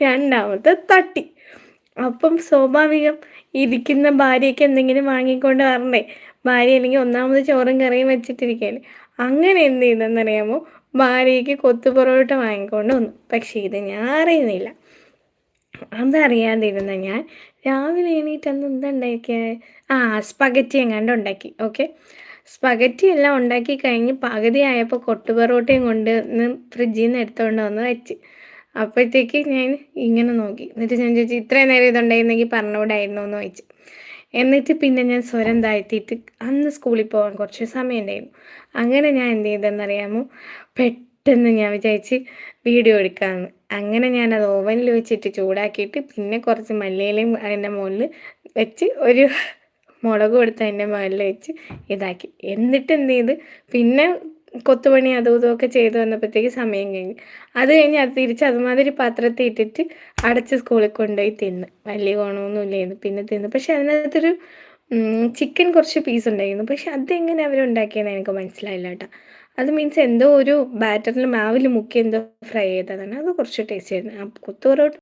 രണ്ടാമത്തെ തട്ടി. അപ്പം സ്വാഭാവികം ഇരിക്കുന്ന ഭാര്യയ്ക്ക് എന്തെങ്കിലും വാങ്ങിക്കൊണ്ട് വരണ്ടേ. ഭാര്യ അല്ലെങ്കിൽ ഒന്നാമത് ചോറും കറിയും വെച്ചിട്ടിരിക്കല്ലേ. അങ്ങനെ എന്ത് ചെയ്തെന്നറിയാമോ? ഭാര്യയ്ക്ക് കൊത്തു പൊറോട്ട വാങ്ങിക്കൊണ്ട് വന്നു. പക്ഷേ ഇത് ഞാൻ അറിയുന്നില്ല. അതറിയാതിരുന്ന ഞാൻ രാവിലെ എണീറ്റ് അന്ന് എന്താ ഉണ്ടാക്കിയത്? സ്പഗറ്റി എങ്ങാണ്ട് ഉണ്ടാക്കി. ഓക്കെ. സ്പഗറ്റി എല്ലാം ഉണ്ടാക്കി കഴിഞ്ഞ് പകുതിയായപ്പോൾ കൊട്ടു പൊറോട്ടയും കൊണ്ട് ഫ്രിഡ്ജിൽ നിന്ന് എടുത്തുകൊണ്ട് വന്ന് വെച്ച്. അപ്പോഴത്തേക്ക് ഞാൻ ഇങ്ങനെ നോക്കി. എന്നിട്ട് ഞാൻ ചോദിച്ചു, ഇത്രയും നേരം ഇതുണ്ടായിരുന്നെങ്കിൽ പറഞ്ഞുകൂടായിരുന്നോ എന്ന് ചോദിച്ചു. എന്നിട്ട് പിന്നെ ഞാൻ സ്വരം താഴ്ത്തിയിട്ട് അന്ന് സ്കൂളിൽ പോകാൻ കുറച്ച് സമയം ഉണ്ടായിരുന്നു. അങ്ങനെ ഞാൻ എന്ത് ചെയ്തെന്നറിയാമോ? പെട്ടെന്ന് ഞാൻ വിചാരിച്ച് വീഡിയോ എടുക്കാമെന്ന്. അങ്ങനെ ഞാനത് ഓവനിൽ വെച്ചിട്ട് ചൂടാക്കിയിട്ട് പിന്നെ കുറച്ച് മല്ലിയിലയും അതിൻ്റെ മുകളിൽ വെച്ച് ഒരു മുളകും എടുത്ത് അതിൻ്റെ മുകളിൽ വെച്ച് ഇതാക്കി. എന്നിട്ട് എന്ത് ചെയ്ത് പിന്നെ കൊത്തുപണി അതും ഇതുമൊക്കെ ചെയ്ത് വന്നപ്പോഴത്തേക്ക് സമയം കഴിഞ്ഞു. അത് കഴിഞ്ഞ് അത് തിരിച്ച് അതുമാതിരി പാത്രത്തിൽ ഇട്ടിട്ട് അടച്ച് സ്കൂളിൽ കൊണ്ടുപോയി തിന്ന്. വലിയ ഗുണമൊന്നുമില്ലായിരുന്നു. പിന്നെ തിന്ന്. പക്ഷെ അതിനകത്തൊരു ചിക്കൻ കുറച്ച് പീസ് ഉണ്ടായിരുന്നു. പക്ഷെ അതെങ്ങനെ അവരുണ്ടാക്കിയെന്ന് എനിക്ക് മനസ്സിലായില്ല കേട്ടോ. അത് മീൻസ് എന്തോ ഒരു ബാറ്ററിൽ മാവിൽ മുക്കി എന്തോ ഫ്രൈ ചെയ്തതാണ്. അത് കുറച്ച് ടേസ്റ്റി ആയിരുന്നു. കൊത്തു പൊറോട്ട